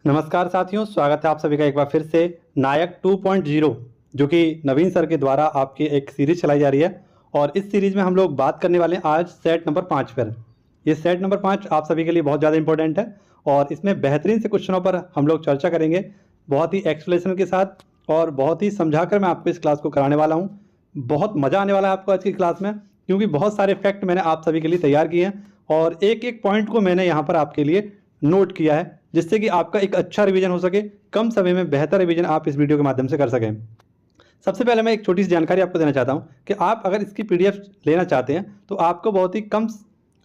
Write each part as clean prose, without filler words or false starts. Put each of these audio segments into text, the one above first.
नमस्कार साथियों, स्वागत है आप सभी का एक बार फिर से नायक 2.0 जो कि नवीन सर के द्वारा आपकी एक सीरीज चलाई जा रही है। और इस सीरीज में हम लोग बात करने वाले हैं आज सेट नंबर 5 पर। ये सेट नंबर 5 आप सभी के लिए बहुत ज़्यादा इंपॉर्टेंट है और इसमें बेहतरीन से क्वेश्चनों पर हम लोग चर्चा करेंगे, बहुत ही एक्सप्लेनेशन के साथ और बहुत ही समझाकर मैं आपको इस क्लास को कराने वाला हूँ। बहुत मज़ा आने वाला है आपको आज की क्लास में, क्योंकि बहुत सारे फैक्ट मैंने आप सभी के लिए तैयार किए हैं और एक एक पॉइंट को मैंने यहाँ पर आपके लिए नोट किया है, जिससे कि आपका एक अच्छा रिवीजन हो सके, कम समय में बेहतर रिवीजन आप इस वीडियो के माध्यम से कर सकें। सबसे पहले मैं एक छोटी सी जानकारी आपको देना चाहता हूं कि आप अगर इसकी पीडीएफ लेना चाहते हैं तो आपको बहुत ही कम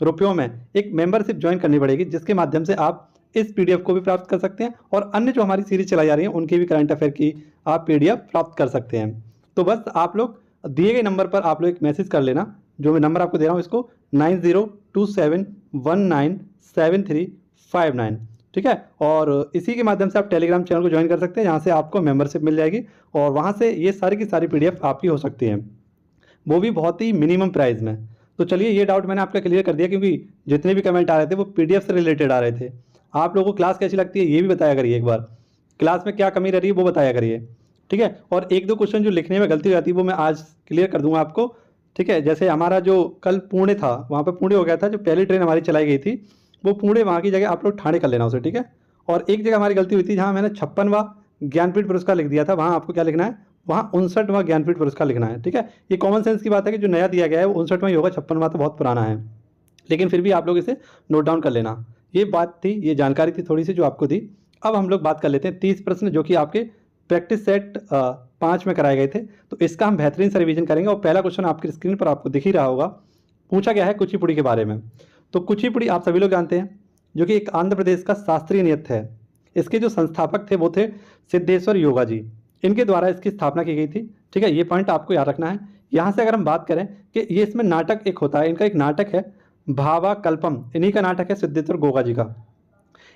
रुपयों में एक मेंबरशिप ज्वाइन करनी पड़ेगी, जिसके माध्यम से आप इस पीडीएफ को भी प्राप्त कर सकते हैं और अन्य जो हमारी सीरीज चलाई जा रही है उनकी भी करंट अफेयर की आप पीडीएफ प्राप्त कर सकते हैं। तो बस आप लोग दिए गए नंबर पर आप लोग एक मैसेज कर लेना, जो मैं नंबर आपको दे रहा हूँ इसको 9027197359, ठीक है। और इसी के माध्यम से आप टेलीग्राम चैनल को ज्वाइन कर सकते हैं, जहाँ से आपको मेंबरशिप मिल जाएगी और वहाँ से ये सारी की सारी पीडीएफ आपकी हो सकती है, वो भी बहुत ही मिनिमम प्राइस में। तो चलिए, ये डाउट मैंने आपका क्लियर कर दिया, क्योंकि जितने भी कमेंट आ रहे थे वो पीडीएफ से रिलेटेड आ रहे थे। आप लोगों को क्लास कैसी लगती है ये भी बताया करिए, एक बार क्लास में क्या कमी रह रही है वो बताया करिए, ठीक है। और एक दो क्वेश्चन जो लिखने में गलती हो जाती है वो मैं आज क्लियर कर दूंगा आपको, ठीक है। जैसे हमारा जो कल पुणे था, वहाँ पर पुणे हो गया था, जो पहली ट्रेन हमारी चलाई गई थी वो पुणे, वहाँ की जगह आप लोग ठाणे कर लेना उसे, ठीक है। और एक जगह हमारी गलती हुई थी, जहाँ मैंने 56वां ज्ञानपीठ पुरस्कार लिख दिया था, वहाँ आपको क्या लिखना है, वहाँ 59वां ज्ञानपीठ पुरस्कार लिखना है, ठीक है। ये कॉमन सेंस की बात है कि जो नया दिया गया है वो 59वां ही होगा, 56वां तो बहुत पुराना है, लेकिन फिर भी आप लोग इसे नोट डाउन कर लेना। ये बात थी, ये जानकारी थी थोड़ी सी जो आपको दी। अब हम लोग बात कर लेते हैं 30 प्रश्न जो कि आपके प्रैक्टिस सेट 5 में कराए गए थे, तो इसका हम बेहतरीन से रिवीजन करेंगे। और पहला क्वेश्चन आपकी स्क्रीन पर आपको दिख ही रहा होगा, पूछा गया है कुचिपुड़ी के बारे में। तो कुचिपुड़ी आप सभी लोग जानते हैं, जो कि एक आंध्र प्रदेश का शास्त्रीय नृत्य है। इसके जो संस्थापक थे वो थे सिद्धेश्वर योगा जी, इनके द्वारा इसकी स्थापना की गई थी, ठीक है। ये पॉइंट आपको याद रखना है। यहाँ से अगर हम बात करें कि ये इसमें नाटक एक होता है, इनका एक नाटक है भावा कल्पम, इन्हीं का नाटक है सिद्धेश्वर गोगा जी का।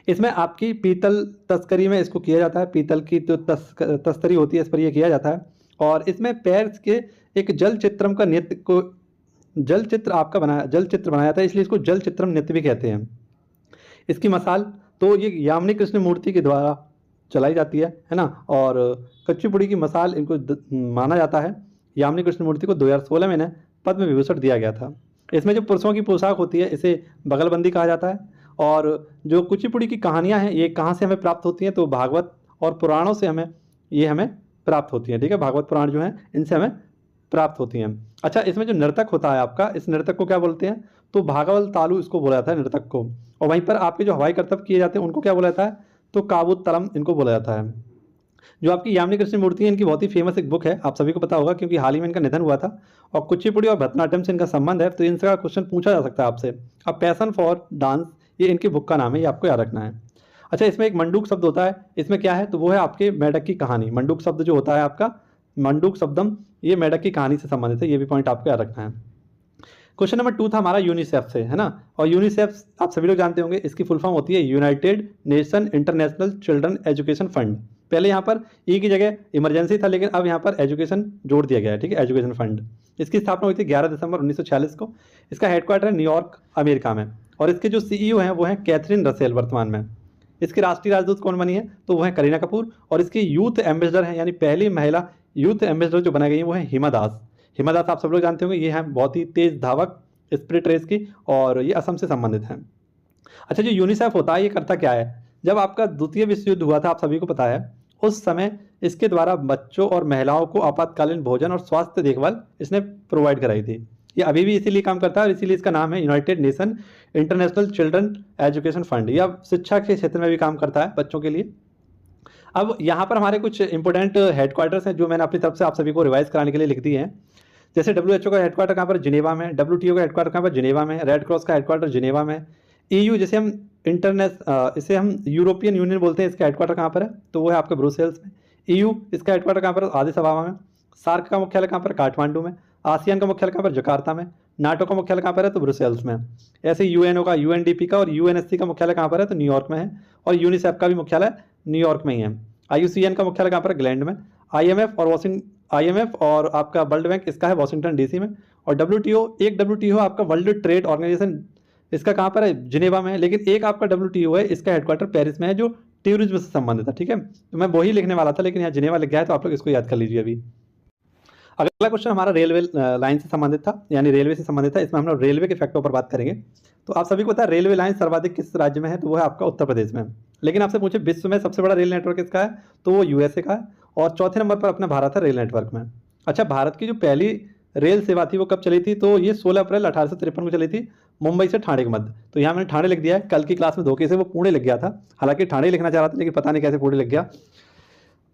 इसमें आपकी पीतल तस्करी में इसको किया जाता है, पीतल की जो तस्करी होती है इस पर यह किया जाता है। और इसमें पैर के एक जल चित्रम का नृत्य को, जल चित्र आपका बनाया, जल चित्र बनाया जाता है, इसलिए इसको जल चित्रम नृत्य भी कहते हैं। इसकी मसाल तो ये यामिनी कृष्ण मूर्ति के द्वारा चलाई जाती है ना। और कुचिपुड़ी की मसाल इनको माना जाता है। यामिनी कृष्ण मूर्ति को 2016 में इन्हें पद्म विभूषण दिया गया था। इसमें जो पुरुषों की पोशाक होती है इसे बगलबंदी कहा जाता है। और जो कुचिपुड़ी की कहानियाँ हैं ये कहाँ से हमें प्राप्त होती हैं, तो भागवत और पुराणों से हमें प्राप्त होती हैं, ठीक है। भागवत पुराण जो हैं इनसे हमें प्राप्त होती हैं। अच्छा, इसमें जो नर्तक होता है आपका, इस नर्तक को क्या बोलते हैं, तो भागवल तालु इसको बोला जाता है नर्तक को। और वहीं पर आपके जो हवाई करतब किए जाते हैं उनको क्या बोला जाता है, तो काबुतलम इनको बोला जाता है। जो आपकी यामिनी कृष्ण मूर्ति है, इनकी बहुत ही फेमस एक बुक है, आप सभी को पता होगा क्योंकि हाल ही में इनका निधन हुआ था। और कुचिपुड़ी और भरतनाट्यम से इनका संबंध है, तो इनका क्वेश्चन पूछा जा सकता है आपसे। अब पैशन फॉर डांस, ये इनकी बुक का नाम है, ये आपको याद रखना है। अच्छा, इसमें एक मंडूक शब्द होता है, इसमें क्या है, तो वो है आपके मेढक की कहानी। मंडूक शब्द जो होता है आपका, मंडूक शब्दम, ये मेढक की कहानी से संबंधित है, ये भी पॉइंट आपको याद रखना है। क्वेश्चन नंबर 2 था हमारा यूनिसेफ से, है ना। और यूनिसेफ आप सभी लोग जानते होंगे, इसकी फुल फॉर्म होती है United nation international children education fund. पहले यहाँ पर ई की जगह इमरजेंसी था, लेकिन अब यहाँ पर एजुकेशन जोड़ दिया गया है, ठीक है, एजुकेशन फंड। इसकी स्थापना हुई थी 11 दिसंबर 1946 को। इसका हेडक्वार्टर है न्यूयॉर्क, अमेरिका में। और इसके जो सीईओ हैं वो हैं कैथरीन रसेल वर्तमान में। इसकी राष्ट्रीय राजदूत कौन बनी है, तो वो है करीना कपूर। और इसकी यूथ एम्बेसडर है, यानी पहली महिला यूथ एम्बेसडर जो बनाई गई है वो है हिमा दास। हिमा दास आप सब लोग जानते होंगे, ये हैं बहुत ही तेज धावक स्प्रिट रेस की, और ये असम से संबंधित हैं। अच्छा, जो यूनिसेफ होता है ये करता क्या है, जब आपका द्वितीय विश्व युद्ध हुआ था, आप सभी को पता है, उस समय इसके द्वारा बच्चों और महिलाओं को आपातकालीन भोजन और स्वास्थ्य देखभाल इसने प्रोवाइड कराई थी। ये अभी भी इसीलिए काम करता है और इसीलिए इसका नाम है United nation international children education fund. यह शिक्षा के क्षेत्र में भी काम करता है बच्चों के लिए। अब यहाँ पर हमारे कुछ इंपॉर्टेंट हेडक्वार्टर्स हैं जो मैंने अपनी तरफ से आप सभी को रिवाइज कराने के लिए लिख दिए हैं। जैसे WHO का हेडक्वार्टर कहाँ पर, जिनेवा में। WTO का हेडक्वार्टर कहाँ पर, जिनेवा में। रेड क्रॉस का हेडक्वार्टर जिनेवा में। EU जिसे हम इसे हम यूरोपियन यूनियन बोलते हैं, इसका हेडक्वार्टर कहाँ पर है, तो वो है आपके ब्रुसेल्स में। EU इसका हेडक्वार्टर कहाँ पर, आदिस अबाबा में। सार्क का मुख्यालय कहाँ पर, काठमांडू में। आसियान का मुख्यालय कहाँ पर, जकार्ता में। नाटो का मुख्यालय कहाँ पर है, तो ब्रुसेल्स में। ऐसे UNO का, UNDP का और UNSC का मुख्यालय कहाँ पर है, तो न्यूयॉर्क में है। और यूनिसेफ का भी मुख्यालय न्यूयॉर्क में ही है। IUCN का मुख्यालय कहाँ पर है, ग्लैंड में। IMF और आपका वर्ल्ड बैंक इसका है वॉशिंगटन DC में। और WTO आपका वर्ल्ड ट्रेड ऑर्गेनाइजेशन, इसका कहाँ पर है, जिनेवा में है। लेकिन एक आपका WTO है, इसका हेडक्वार्टर पेरिस में है, जो टूरिज्म से संबंधित था। ठीक है, तो मैं वही लिखने वाला था, लेकिन यहाँ जिनेवा लिख गया है, तो आप लोग इसको याद कर लीजिए अभी। अगला क्वेश्चन हमारा रेलवे लाइन से संबंधित था, यानी रेलवे से संबंधित था। इसमें हम लोग रेलवे के फैक्टों पर बात करेंगे। तो आप सभी को पता है रेलवे लाइन सर्वाधिक किस राज्य में है, तो वो है आपका उत्तर प्रदेश में। लेकिन आपसे पूछे विश्व में सबसे बड़ा रेल नेटवर्क किसका है, तो वो यूएसए का है, और चौथे नंबर पर अपना भारत है रेल नेटवर्क में। अच्छा, भारत की जो पहली रेल सेवा थी वो कब चली थी, तो ये 16 अप्रैल 1853 को चली थी, मुंबई से ठाणे के मध्य। तो यहाँ मैंने ठाणे लिख दिया है, कल की क्लास में धोखे से वो पुणे लिख गया था, हालांकि ठाणे लिखना चाह रहा था लेकिन पता नहीं कैसे पुणे लिख गया।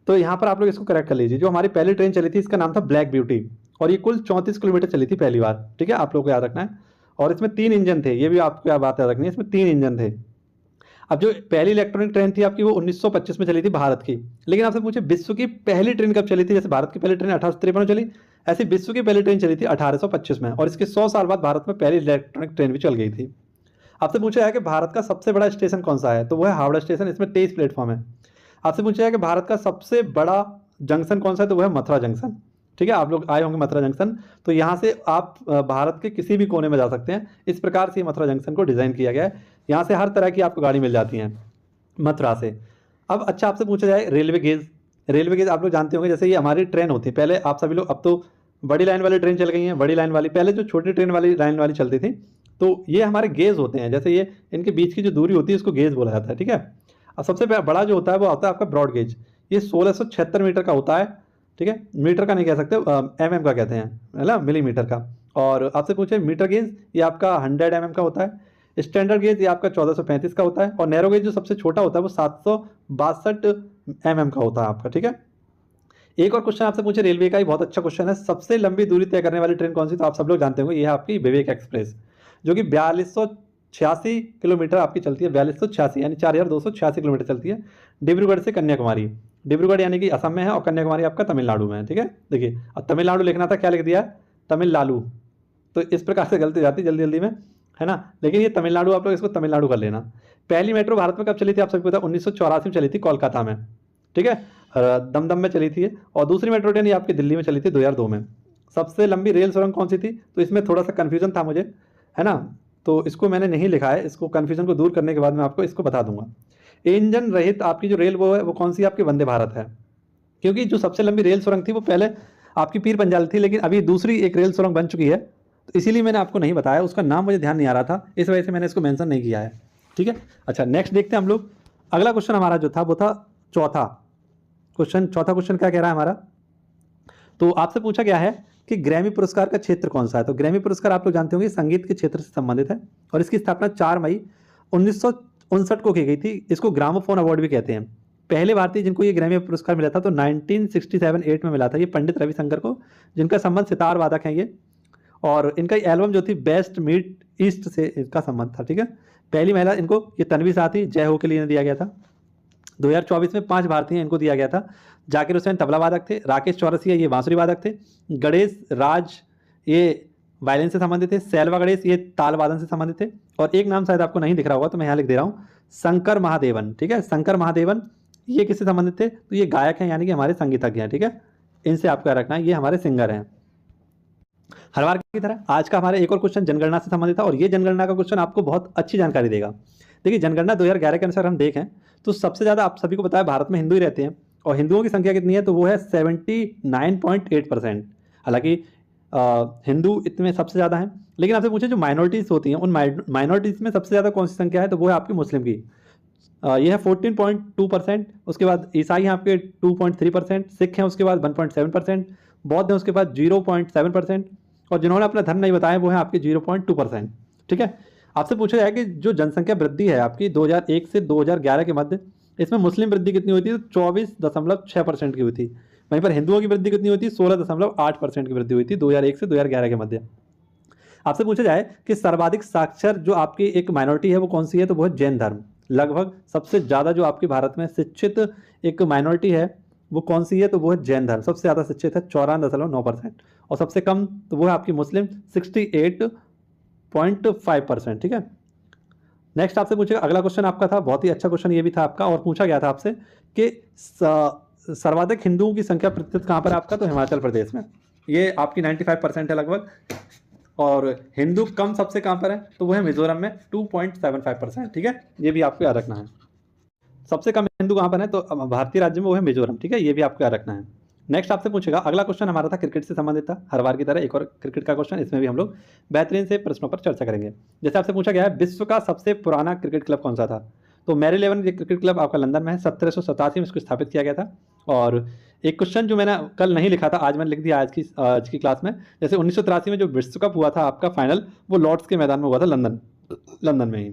तो यहाँ पर आप लोग इसको करेक्ट कर लीजिए। जो हमारी पहली ट्रेन चली थी इसका नाम था ब्लैक ब्यूटी, और ये कुल 34 किलोमीटर चली थी पहली बार। ठीक है, आप लोग को याद रखना है। और इसमें 3 इंजन थे, ये भी आपको क्या बात याद रखनी है, इसमें 3 इंजन थे। अब जो पहली इलेक्ट्रॉनिक ट्रेन थी आपकी वो 1925 में चली थी भारत की। लेकिन आपसे पूछे विश्व की पहली ट्रेन कब चली थी, जैसे भारत की पहली ट्रेन 1853 में चली, ऐसी विश्व की पहली ट्रेन चली थी 1825 में, और इसके 100 साल बाद भारत में पहली इलेक्ट्रॉनिक ट्रेन भी चल गई थी। आपसे पूछा है कि भारत का सबसे बड़ा स्टेशन कौन सा है, तो वो है हावड़ा स्टेशन, इसमें 23 प्लेटफॉर्म है। आपसे पूछा है कि भारत का सबसे बड़ा जंक्शन कौन सा है, तो वो है मथुरा जंक्शन। ठीक है, आप लोग आए होंगे मथुरा जंक्शन, तो यहाँ से आप भारत के किसी भी कोने में जा सकते हैं। इस प्रकार से मथुरा जंक्शन को डिज़ाइन किया गया है, यहाँ से हर तरह की आपको गाड़ी मिल जाती है मथुरा से। अब अच्छा, आपसे पूछा जाए रेलवे गेज। रेलवे गेज आप लोग जानते होंगे, जैसे ये हमारी ट्रेन होती है पहले, आप सभी लोग, अब तो बड़ी लाइन वाली ट्रेन चल गई हैं, बड़ी लाइन वाली, पहले जो छोटी ट्रेन वाली लाइन वाली चलती थी, तो ये हमारे गेज होते हैं। जैसे ये इनके बीच की जो दूरी होती है इसको गेज बोला जाता है। ठीक है, अब सबसे बड़ा जो होता है वो होता है आपका ब्रॉड गेज, ये 1676 मीटर का होता है। ठीक है, मीटर का नहीं कह सकते, mm का कहते हैं, है ना, मिलीमीटर का। और आपसे पूछे मीटर गेज, ये आपका 100 mm का होता है। स्टैंडर्ड गेज ये आपका 1435 का होता है, और नैरो गेज जो सबसे छोटा होता है वो 762 mm का होता है आपका। ठीक है, एक और क्वेश्चन आपसे पूछे रेलवे का ही, बहुत अच्छा क्वेश्चन है, सबसे लंबी दूरी तय करने वाली ट्रेन कौन सी, तो आप सब लोग जानते होंगे ये है आपकी विवेक एक्सप्रेस, जो कि 4286 किलोमीटर आपकी चलती है, 4286 यानी 4286 किलोमीटर चलती है, डिब्रूगढ़ से कन्याकुमारी। डिब्रूगढ़ यानी कि असम में है, और कन्याकुमारी आपका तमिलनाडु में है। ठीक है, देखिए अब तमिलनाडु लिखना था, क्या लिख दिया, तमिलनाडु, तो इस प्रकार से गलती जाती जल्दी जल्दी में, है ना, लेकिन ये तमिलनाडु, आप लोग इसको तमिलनाडु कर लेना। पहली मेट्रो भारत में कब चली थी, आप सबको पता है 1984 में चली थी कोलकाता में। ठीक है, दमदम में चली थी, और दूसरी मेट्रो ट्रेन ये आपकी दिल्ली में चली थी 2002 में। सबसे लंबी रेल सुरंग कौन सी थी, तो इसमें थोड़ा सा कन्फ्यूजन था मुझे, है ना, तो इसको मैंने नहीं लिखा है, इसको कन्फ्यूजन को दूर करने के बाद मैं आपको इसको बता दूंगा। इंजन रहित आपकी जो रेल वो है वो कौन सी आपकी वंदे भारत है, क्योंकि जो सबसे लंबी रेल सुरंग थी वो पहले आपकी पीर पंजाल थी, लेकिन अभी दूसरी एक रेल सुरंग बन चुकी है, तो इसीलिए मैंने आपको नहीं बताया, उसका नाम मुझे ध्यान नहीं आ रहा था, इस वजह से मैंने इसको मेंशन नहीं किया है। ठीक है, अच्छा नेक्स्ट देखते हैं हम लोग। अगला क्वेश्चन हमारा जो था वो था चौथा क्वेश्चन क्या कह रहा है हमारा, तो आपसे पूछा गया है कि ग्रैमी पुरस्कार का क्षेत्र कौन सा है। तो ग्रैमी पुरस्कार आप लोग जानते होंगे संगीत के क्षेत्र से संबंधित है, और इसकी स्थापना 4 मई 1959 को की गई थी। इसको ग्रामोफोन अवार्ड भी कहते हैं। पहले भारतीय जिनको ये ग्रैमी पुरस्कार मिला था तो 1967-8 में मिला था, ये पंडित रविशंकर को, जिनका संबंध सितार वादक हैं ये, और इनका एल्बम जो थी बेस्ट मीट ईस्ट से इनका संबंध था। ठीक है, पहली महिला इनको ये तन्वी साथी जय हो के लिए दिया गया था। 2024 में 5 भारतीय इनको दिया गया था। जाकिर हुसैन तबला वादक थे, राकेश चौरसिया ये बांसुरी वादक थे, गणेश राज ये वायलिन से संबंधित थे, सैलवा गणेश ये ताल वादन से संबंधित थे, और एक नाम शायद आपको नहीं दिख रहा होगा तो मैं यहाँ लिख दे रहा हूँ, शंकर महादेवन। ठीक है, शंकर महादेवन ये किससे संबंधित थे, तो ये गायक हैं, यानी कि हमारे संगीतज्ञ हैं। ठीक है, इनसे आपको याद रखना है, ये हमारे सिंगर हैं। हर बार की तरह आज का हमारा एक और क्वेश्चन जनगणना से संबंधित था, और ये जनगणना का क्वेश्चन आपको बहुत अच्छी जानकारी देगा। देखिए, जनगणना 2011 के अनुसार हम देखें तो सबसे ज़्यादा आप सभी को पता है भारत में हिंदू ही रहते हैं, और हिंदुओं की संख्या कितनी है, तो वो है 79.8%। हालांकि हिंदू इतने सबसे ज़्यादा हैं, लेकिन आपसे पूछे जो माइनॉरिटीज़ होती हैं उन माइनॉरिटीज़ में सबसे ज़्यादा कौन सी संख्या है, तो वो है आपकी मुस्लिम की, ये है 14.2%। उसके बाद ईसाई हैं आपके 2.3%, सिख हैं उसके बाद 1.7%, बौद्ध हैं उसके बाद 0.7%, और जिन्होंने अपना धर्म नहीं बताया वो है आपके 0.2%। ठीक है, आपसे पूछा जाए कि जो जनसंख्या वृद्धि है आपकी 2001 से 2011 के मध्य, इसमें मुस्लिम वृद्धि कितनी हुई थी, तो 24.6% की हुई थी। वहीं पर हिंदुओं की वृद्धि कितनी हुई थी, 16.8% की वृद्धि हुई थी 2001 से 2011 के मध्य। आपसे पूछा जाए कि सर्वाधिक साक्षर जो आपकी एक माइनॉरिटी है वो कौन सी है, तो वो है जैन धर्म। लगभग सबसे ज़्यादा जो आपके भारत में शिक्षित एक माइनॉरिटी है वो कौन सी है, तो वो है जैन धर्म, सबसे ज़्यादा शिक्षित है 94.9%, और सबसे कम तो वो है आपकी मुस्लिम 68.5%। ठीक है, नेक्स्ट आपसे पूछेगा अगला क्वेश्चन आपका था, बहुत ही अच्छा क्वेश्चन ये भी था आपका, और पूछा गया था आपसे कि सर्वाधिक हिंदुओं की संख्या प्रतिशत कहाँ पर है आपका, तो हिमाचल प्रदेश में, ये आपकी 95% है लगभग, और हिंदू कम सबसे कहाँ पर है, तो वो है मिजोरम में 2.75%। ठीक है, ये भी आपको याद रखना है। सबसे कम हिंदू कहाँ पर है, तो भारतीय राज्य में वो है मिजोरम। ठीक है, ये भी आपको याद रखना है। नेक्स्ट आपसे पूछेगा, अगला क्वेश्चन हमारा था क्रिकेट से संबंधित था, हर बार की तरह एक और क्रिकेट का क्वेश्चन, इसमें भी हम लोग बेहतरीन से प्रश्नों पर चर्चा करेंगे। जैसे आपसे पूछा गया है, विश्व का सबसे पुराना क्रिकेट क्लब कौन सा था, तो मैरीलेवन ये क्रिकेट क्लब आपका लंदन में है, 1787 में इसको स्थापित किया गया था। और एक क्वेश्चन जो मैंने कल नहीं लिखा था, आज मैंने लिख दिया आज की क्लास में, जैसे 1983 में जो विश्व कप हुआ था आपका फाइनल, वो लॉर्ड्स के मैदान में हुआ था, लंदन में ही।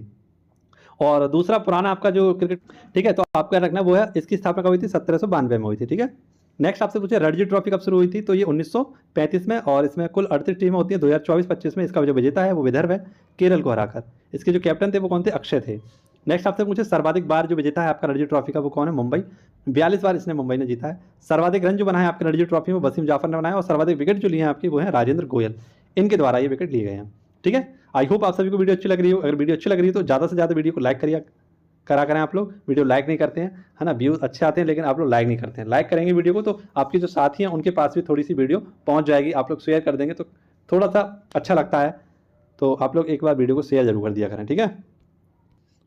और दूसरा पुराना आपका जो क्रिकेट, ठीक है, तो आपको याद रखना वो है, इसकी स्थापना कब हुई थी, 1792 में हुई थी। ठीक है, नेक्स्ट आपसे पूछे रणजी ट्रॉफी कब शुरू हुई थी, तो ये 1935 में, और इसमें कुल 38 टीमें होती हैं। 2024-25 में इसका जो विजेता है वो विदर्भ है, केरल को हराकर। इसके जो कैप्टन थे वो कौन थे, अक्षय थे। नेक्स्ट आपसे पूछे सर्वाधिक बार जो विजेता है आपका रणजी ट्रॉफी का वो कौन है, मुंबई, 42 बार इसने मुंबई ने जीता है। सर्वाधिक रन जो बनाए आपके रणजी ट्रॉफी में वसीम जाफर ने बनाया, और सर्वाधिक विकेट जो लिए हैं आपकी वो है राजेंद्र गोयल, इनके द्वारा ये विकेट लिए गए हैं। ठीक है, आई होप आप सभी को वीडियो अच्छी लग रही हो। अगर वीडियो अच्छी लग रही है तो ज़्यादा से ज़्यादा वीडियो को लाइक करा करें। आप लोग वीडियो लाइक नहीं करते हैं, है ना, व्यूज अच्छे आते हैं लेकिन आप लोग लाइक नहीं करते हैं। लाइक करेंगे वीडियो को तो आपके जो साथी हैं उनके पास भी थोड़ी सी वीडियो पहुंच जाएगी, आप लोग शेयर कर देंगे तो थोड़ा सा अच्छा लगता है। तो आप लोग एक बार वीडियो को शेयर जरूर कर दिया करें, ठीक है।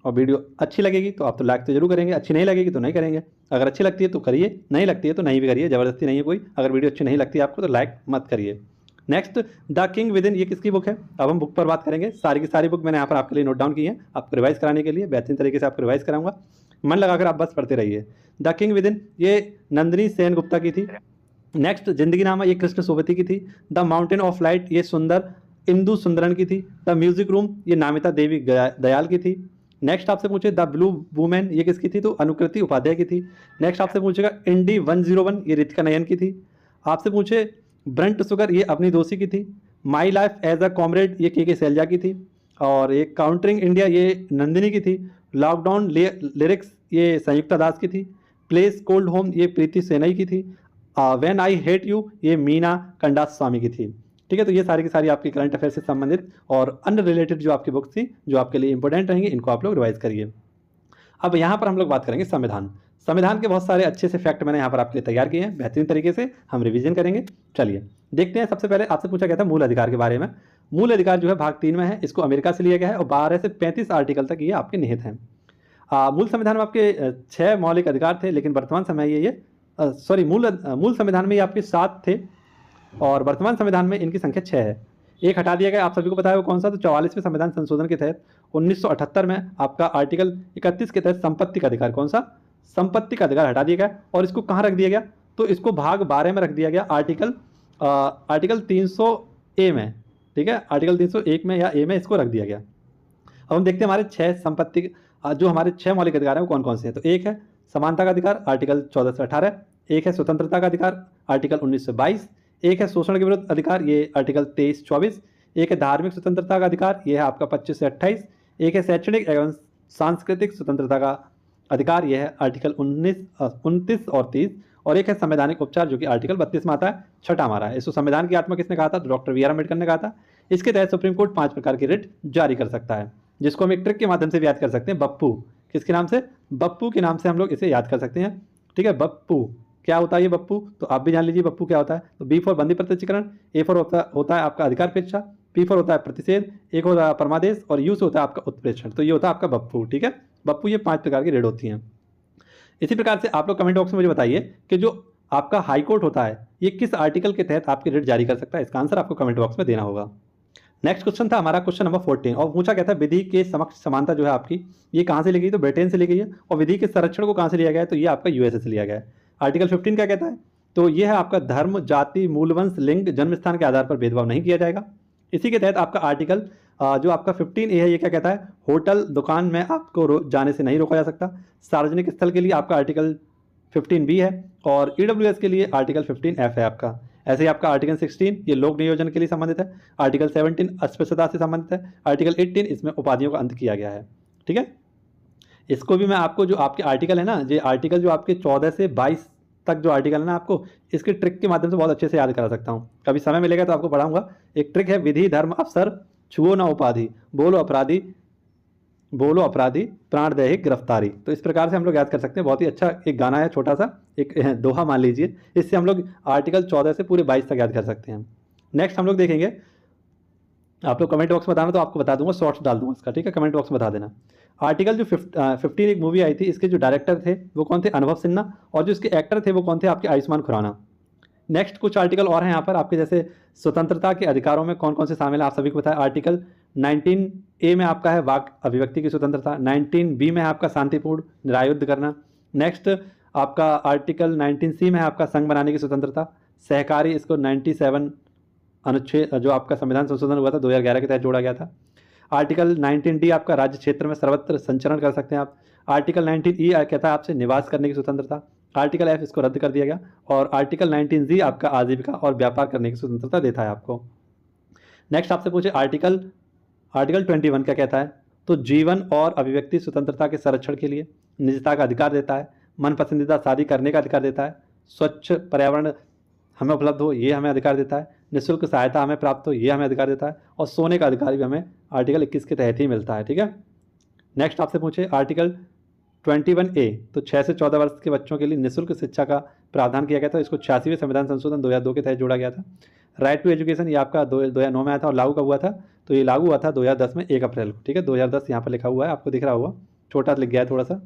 और वीडियो अच्छी लगेगी तो आप तो लाइक तो जरूर करेंगे, अच्छी नहीं लगेगी तो नहीं करेंगे। अगर अच्छी लगती है तो करिए, नहीं लगती है तो नहीं भी करिए, ज़बरदस्ती नहीं है कोई। अगर वीडियो अच्छी नहीं लगती है आपको तो लाइक मत करिए। Next, the king with in, ये किसकी बुक है। अब हम बुक पर बात करेंगे। सारी की सारी बुक मैंने यहाँ पर आपके लिए नोट डाउन की है, आपको रिवाइज कराने के लिए, बेहतरीन तरीके से आपको रिवाइज कराऊंगा। मन लगाकर आप बस पढ़ते रहिए। द किंग विद इन ये नंदिनी सेन गुप्ता की थी। नेक्स्ट, जिंदगी नामा ये कृष्ण सोबती की थी। द माउंटेन ऑफ लाइट ये सुंदर इंदु सुंदरन की थी। द म्यूजिक रूम ये नामिता देवी दयाल की थी। नेक्स्ट आपसे पूछे द ब्लू वुमेन ये किसकी थी, तो अनुकृति उपाध्याय की थी। नेक्स्ट आपसे पूछेगा इंडी 101 ये रितिका नयन की थी। आपसे पूछे ब्रंट सुगर ये अपनी दोषी की थी। My life as a comrade ये के सैलजा की थी। और ये काउंटरिंग इंडिया ये नंदिनी की थी। लॉकडाउन लिरिक्स ये संयुक्ता दास की थी। प्लेस कोल्ड होम ये प्रीति सेनई की थी। व्हेन आई हेट यू ये मीना कंडास स्वामी की थी। ठीक है, तो ये सारी की सारी आपकी करंट अफेयर से संबंधित और अन्य रिलेटेड जो आपकी बुक्स थी जो आपके लिए इंपॉर्टेंट रहेंगी, इनको आप लोग रिवाइज करिए। अब यहाँ पर हम लोग बात करेंगे संविधान। संविधान के बहुत सारे अच्छे से फैक्ट मैंने यहाँ पर आपके लिए तैयार किए हैं, बेहतरीन तरीके से हम रिवीजन करेंगे। चलिए देखते हैं। सबसे पहले आपसे पूछा गया था मूल अधिकार के बारे में। मूल अधिकार जो है भाग 3 में है, इसको अमेरिका से लिया गया है और 12 से 35 आर्टिकल तक ये आपके निहित हैं। मूल संविधान में आपके 6 मौलिक अधिकार थे, लेकिन वर्तमान समय मूल संविधान में ये आपके 7 थे और वर्तमान संविधान में इनकी संख्या 6 है। एक हटा दिया गया, आप सभी को पता है वो कौन सा, तो 44वें संविधान संशोधन के तहत 1978 में आपका आर्टिकल 31 के तहत संपत्ति का अधिकार, कौन सा, संपत्ति का अधिकार हटा दिया गया। और इसको कहाँ रख दिया गया, तो इसको भाग 12 में रख दिया गया, आर्टिकल 300A में। ठीक है, आर्टिकल 301 में या ए में इसको रख दिया गया। अब हम देखते हैं हमारे 6 संपत्ति जो हमारे 6 मौलिक अधिकार हैं वो कौन कौन से हैं। तो एक है समानता का अधिकार, आर्टिकल 14 से 18। एक है स्वतंत्रता का अधिकार, आर्टिकल 19 से 22। एक है शोषण के विरुद्ध अधिकार, ये आर्टिकल 23-24। एक है धार्मिक स्वतंत्रता का अधिकार, ये है आपका 25 से 28। एक है शैक्षणिक एवं सांस्कृतिक स्वतंत्रता का अधिकार, यह है आर्टिकल 29 और 30। और एक है संवैधानिक उपचार जो कि आर्टिकल 32 में आता है, छठा हमारा है। इसको संविधान की आत्मा किसने कहा था, डॉक्टर बी आर अम्बेडकर ने कहा था। इसके तहत सुप्रीम कोर्ट 5 प्रकार की रिट जारी कर सकता है, जिसको हम एक ट्रिक के माध्यम से भी याद कर सकते हैं, बप्पू। किसके नाम से, बप्पू के नाम से हम लोग इसे याद कर सकते हैं। ठीक है, बप्पू क्या होता है ये बप्पू, तो आप भी जान लीजिए बप्पू क्या होता है। तो बी फॉर बंदी प्रत्यक्षीकरण, ए फॉर होता है आपका अधिकार पेक्षा, पी फॉर होता है प्रतिषेध, एक होता है परमादेश और यू से होता है आपका उत्प्रेषण। तो ये होता है आपका बप्पू। ठीक है, बप्पू ये 5 प्रकार की रेड होती हैं। इसी प्रकार से आप लोग कमेंट बॉक्स में मुझे बताइए कि जो आपका हाई कोर्ट होता है ये किस आर्टिकल के तहत आपकी रिट जारी कर सकता है। इसका आंसर आपको कमेंट बॉक्स में देना होगा। नेक्स्ट क्वेश्चन था हमारा क्वेश्चन नंबर 14 और पूछा गया था विधि के समक्ष समानता जो है आपकी ये कहाँ से ली गई, तो ब्रिटेन से ली गई है। और विधि के संरक्षण को कहाँ से लिया गया है, तो ये आपका यूएसए से लिया गया है। आर्टिकल 15 क्या कहता है, तो ये है आपका धर्म, जाति, मूलवंश, लिंग, जन्म स्थान के आधार पर भेदभाव नहीं किया जाएगा। इसी के तहत आपका आर्टिकल जो आपका 15A है ये क्या कहता है, होटल दुकान में आपको जाने से नहीं रोका जा सकता। सार्वजनिक स्थल के लिए आपका आर्टिकल 15B है और ईडब्ल्यूएस के लिए आर्टिकल 15F है आपका। ऐसे ही आपका आर्टिकल 16 ये लोक नियोजन के लिए संबंधित है। आर्टिकल 17 अस्पृश्यता से संबंधित है। आर्टिकल 18 इसमें उपाधियों का अंत किया गया है। ठीक है, इसको भी मैं आपको जो आपके आर्टिकल है ना, ये आर्टिकल जो आपके 14 से 22 तक जो आर्टिकल है ना, आपको इसके ट्रिक के माध्यम से बहुत अच्छे से याद करा सकता हूँ। कभी समय मिलेगा तो आपको पढ़ाऊंगा। एक ट्रिक है, विधि धर्म अफसर छुओ ना उपाधि, बोलो अपराधी प्राण दैहिक गिरफ्तारी। तो इस प्रकार से हम लोग याद कर सकते हैं। बहुत ही अच्छा एक गाना है, छोटा सा एक दोहा मान लीजिए, इससे हम लोग आर्टिकल 14 से पूरे 22 तक याद कर सकते हैं। नेक्स्ट हम लोग देखेंगे आप लोग कमेंट बॉक्स में बताना तो आपको बता दूंगा, शॉर्ट्स डाल दूंगा इसका, ठीक है, कमेंट बॉक्स में बता देना। आर्टिकल जो 15 एक मूवी आई थी, इसके जो डायरेक्टर थे वो कौन थे, अनुभव सिन्हा, और जो इसके एक्टर थे वो कौन थे, आपके आयुष्मान खुराना। नेक्स्ट कुछ आर्टिकल और हैं यहाँ पर आपके, जैसे स्वतंत्रता के अधिकारों में कौन कौन से शामिल है, आप सभी को पता है। आर्टिकल 19A में आपका है वाक अभिव्यक्ति की स्वतंत्रता, 19B में है आपका शांतिपूर्ण निरायुद्ध करना। नेक्स्ट आपका आर्टिकल 19C में है आपका संघ बनाने की स्वतंत्रता, सहकारी, इसको 97 अनुच्छेद जो आपका संविधान संशोधन हुआ था 2011 के तहत जोड़ा गया था। आर्टिकल 19D आपका राज्य क्षेत्र में सर्वत्र संचरण कर सकते हैं आप। आर्टिकल 19E कहता है आपसे निवास करने की स्वतंत्रता। आर्टिकल F इसको रद्द कर दिया गया। और आर्टिकल 19G आपका आजीविका और व्यापार करने की स्वतंत्रता देता है आपको। नेक्स्ट आपसे पूछे आर्टिकल 21 क्या कहता है, तो जीवन और अभिव्यक्ति स्वतंत्रता के संरक्षण के लिए निजता का अधिकार देता है, मन पसंदीदा शादी करने का अधिकार देता है, स्वच्छ पर्यावरण हमें उपलब्ध हो ये हमें अधिकार देता है, निःशुल्क सहायता हमें प्राप्त हो ये हमें अधिकार देता है, और सोने का अधिकार भी हमें आर्टिकल 21 के तहत ही मिलता है, ठीक है। नेक्स्ट आपसे पूछे आर्टिकल 21A, तो 6 से 14 वर्ष के बच्चों के लिए निःशुल्क शिक्षा का प्रावधान किया गया था, इसको 86वें संविधान संशोधन 2002 के तहत जोड़ा गया था। राइट टू एजुकेशन ये आपका 2009 में आया था और लागू कब हुआ था, तो ये लागू हुआ था 2010 में 1 अप्रैल को, ठीक है, 2010 यहाँ पर लिखा हुआ है, आपको दिख रहा हुआ, छोटा लिख गया है थोड़ा सा,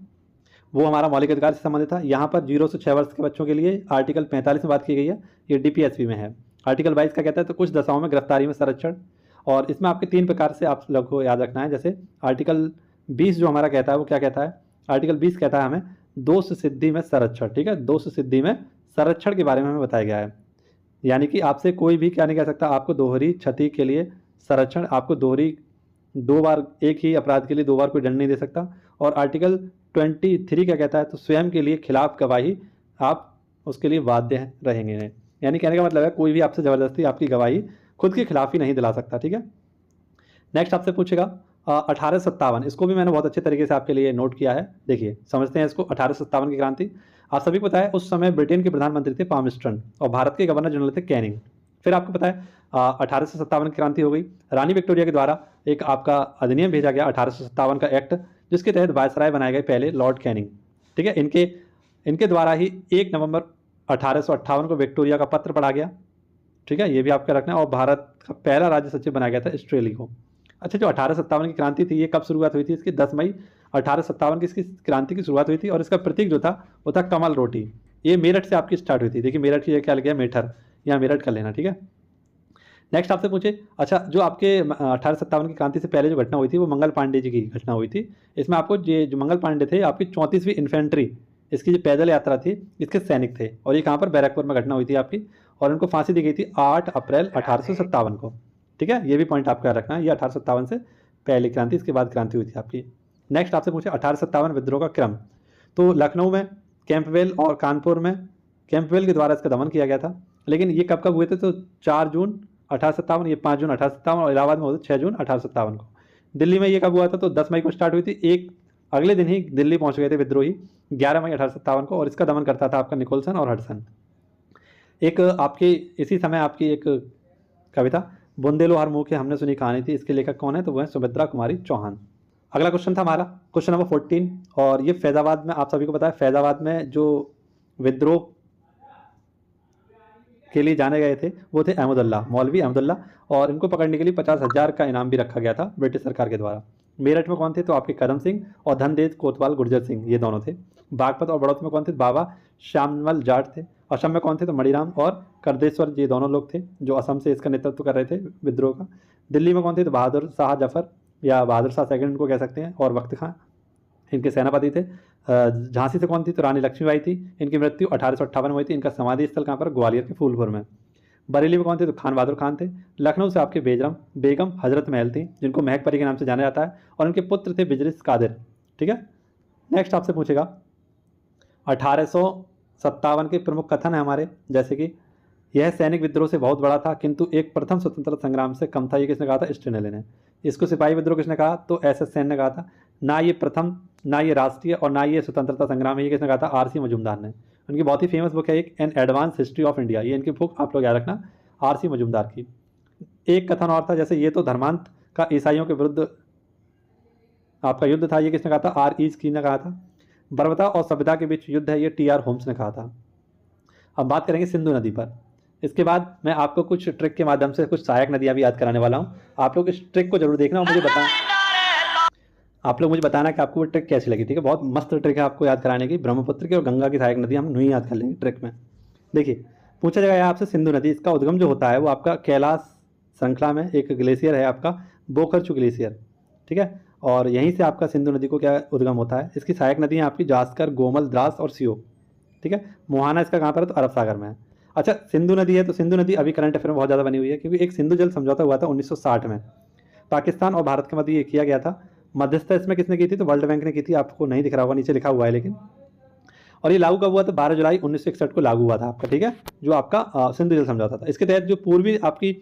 वो हमारा मौलिक अधिकार से संबंधित था। यहाँ पर 0 से 6 वर्ष के बच्चों के लिए आर्टिकल 45 में बात की गई है, ये DPSP में है। आर्टिकल 22 का कहता है तो कुछ दशाओं में गिरफ्तारी में संरक्षण, और इसमें आपके 3 प्रकार से आप लोग को याद रखना है। जैसे आर्टिकल 20 जो हमारा कहता है वो क्या कहता है, आर्टिकल 20 कहता है हमें दोष सिद्धि में संरक्षण, ठीक है, दोष सिद्धि में संरक्षण के बारे में हमें बताया गया है, यानी कि आपसे कोई भी क्या नहीं कह सकता, आपको दोहरी क्षति के लिए संरक्षण, आपको दो बार एक ही अपराध के लिए 2 बार कोई दंड नहीं दे सकता। और आर्टिकल 23 क्या कहता है, तो स्वयं के लिए खिलाफ गवाही आप उसके लिए बाध्य रहेंगे, यानी कहने का मतलब है कोई भी आपसे ज़बरदस्ती आपकी गवाही खुद के खिलाफ ही नहीं दिला सकता, ठीक है। नेक्स्ट आपसे पूछेगा 1857, इसको भी मैंने बहुत अच्छे तरीके से आपके लिए नोट किया है, देखिए समझते हैं इसको। 1857 की क्रांति, आप सभी को पता है उस समय ब्रिटेन के प्रधानमंत्री थे पामस्टर्न और भारत के गवर्नर जनरल थे कैनिंग। फिर आपको पता है 1857 की क्रांति हो गई, रानी विक्टोरिया के द्वारा एक आपका अधिनियम भेजा गया 1857 का एक्ट, जिसके तहत वायसराय बनाए गए पहले लॉर्ड कैनिंग, ठीक है। इनके द्वारा ही 1 नवंबर 1858 को विक्टोरिया का पत्र पढ़ा गया, ठीक है, ये भी आपका रखना है। और भारत का पहला राज्य सचिव बनाया गया था ऑस्ट्रेलिया को। अच्छा, जो 1857 की क्रांति थी ये कब शुरुआत हुई थी, इसकी 10 मई 1857 की इसकी क्रांति की शुरुआत हुई थी, और इसका प्रतीक जो था वो था कमल रोटी। ये मेरठ से आपकी स्टार्ट हुई थी, देखिए मेरठ की क्या लिखा है, मेठर, यहाँ मेरठ कर लेना, ठीक है। नेक्स्ट आपसे पूछे, अच्छा जो आपके 1857 की क्रांति से पहले जो घटना हुई थी वो मंगल पांडे जी की घटना हुई थी। इसमें आपको ये जो मंगल पांडे थे आपकी 34वीं इन्फेंट्री, इसकी जो पैदल यात्रा थी इसके सैनिक थे, और ये कहाँ पर, बैरकपुर में घटना हुई थी आपकी, और उनको फांसी दी गई थी 8 अप्रैल 1857 को, ठीक है। ये भी पॉइंट आपका रखना है, ये 1857 से पहली क्रांति, इसके बाद क्रांति हुई थी आपकी। नेक्स्ट आपसे पूछे 1857 विद्रोह का क्रम, तो लखनऊ में कैंपवेल और कानपुर में कैंपवेल के द्वारा इसका दमन किया गया था। लेकिन ये कब कब हुए थे, तो 4 जून 1857, ये 5 जून 1857, और इलाहाबाद में हुआ था 6 जून 1857 को। दिल्ली में ये कब हुआ था, तो 10 मई को स्टार्ट हुई थी, एक अगले दिन ही दिल्ली पहुंच गए थे विद्रोही 11 मई 1857 को, और इसका दमन करता था आपका निकोलसन और हडसन। एक आपकी इसी समय आपकी एक कविता बुंदेलो हर मुँह के हमने सुनी कहानी थी, इसके लेखक कौन है, तो वह है सुभद्रा कुमारी चौहान। अगला क्वेश्चन था हमारा क्वेश्चन नंबर 14, और ये फैजाबाद में, आप सभी को पता है फैजाबाद में जो विद्रोह के लिए जाने गए थे वो थे अहमदुल्ला, मौलवी अहमदुल्ला, और इनको पकड़ने के लिए 50,000 का इनाम भी रखा गया था ब्रिटिश सरकार के द्वारा। मेरठ में कौन थे, तो आपके कदम सिंह और धनदेव कोतवाल गुर्जर सिंह, ये दोनों थे। बागपत और बड़ौत में कौन थे, बाबा श्यामल जाट थे। असम में कौन थे, तो मणिराम और करदेश्वर, ये दोनों लोग थे जो असम से इसका नेतृत्व कर रहे थे विद्रोह का। दिल्ली में कौन थे, तो बहादुर शाह जफर या बहादुर शाह सेकंड इनको कह सकते हैं, और वक्त खां इनके सेनापति थे। झांसी से कौन थी, तो रानी लक्ष्मीबाई थी, इनकी मृत्यु 1858 में हुई थी। इनका समाधि स्थल कहाँ पर, ग्वालियर के फूलपुर में। बरेली में कौन थे, तो खान बहादुर खान थे। लखनऊ से आपके बेगम हजरत महल थी, जिनको महक परी के नाम से जाना जाता है, और उनके पुत्र थे बिजलिस कादिर, ठीक है। नेक्स्ट आपसे पूछेगा 1857 के प्रमुख कथन है हमारे, जैसे कि यह सैनिक विद्रोह से बहुत बड़ा था किंतु एक प्रथम स्वतंत्रता संग्राम से कम था, ये किसने कहा था, स्टेनले ने। इसको सिपाही विद्रोह किसने कहा, तो SS सेन ने कहा था। ना ये प्रथम, ना ये राष्ट्रीय, और ना ये स्वतंत्रता संग्राम है, ये किसने कहा था, RC मजूमदार ने। उनकी बहुत ही फेमस बुक है एक, an advance history of India, ये इनकी बुक आप लोग याद रखना, RC मजूमदार की। एक कथन और था, जैसे ये तो धर्मांत का ईसाइयों के विरुद्ध आपका युद्ध था, ये किसने कहा था, R.E. स्कीन ने कहा था। बर्बरता और सभ्यता के बीच युद्ध है, ये T.R. होम्स ने कहा था। अब बात करेंगे सिंधु नदी पर। इसके बाद मैं आपको कुछ ट्रिक के माध्यम से कुछ सहायक नदियाँ भी याद कराने वाला हूँ। आप लोग इस ट्रिक को जरूर देखना और मुझे बताना, आप लोग मुझे बताना कि आपको वो ट्रिक कैसी लगी। ठीक है, बहुत मस्त ट्रिक है आपको याद कराने की। ब्रह्मपुत्र की और गंगा की सहायक नदी हम नहीं याद कर लेंगे ट्रिक में। देखिए, पूछा जाएगा आपसे सिंधु नदी, इसका उद्गम जो होता है वो आपका कैलाश श्रृंखला में एक ग्लेशियर है आपका बोखरचू ग्लेशियर। ठीक है, और यहीं से आपका सिंधु नदी को क्या उद्गम होता है। इसकी सहायक नदी है आपकी जास्कर, गोमल, द्रास और सियो। ठीक है, मोहाना इसका कहाँ पर है, तो अरब सागर में है। अच्छा, सिंधु नदी है, तो सिंधु नदी अभी करंट अफेयर में बहुत ज़्यादा बनी हुई है, क्योंकि एक सिंधु जल समझौता हुआ था 1960 में, पाकिस्तान और भारत के मध्य ये किया गया था। मध्यस्थता इसमें किसने की थी, तो वर्ल्ड बैंक ने की थी। आपको नहीं दिख रहा होगा, नीचे लिखा हुआ है लेकिन। और ये लागू कब हुआ था, 12 जुलाई 1961 को लागू हुआ था आपका। ठीक है, जो आपका सिंधु जल समझौता था। इसके तहत जो पूर्वी आपकी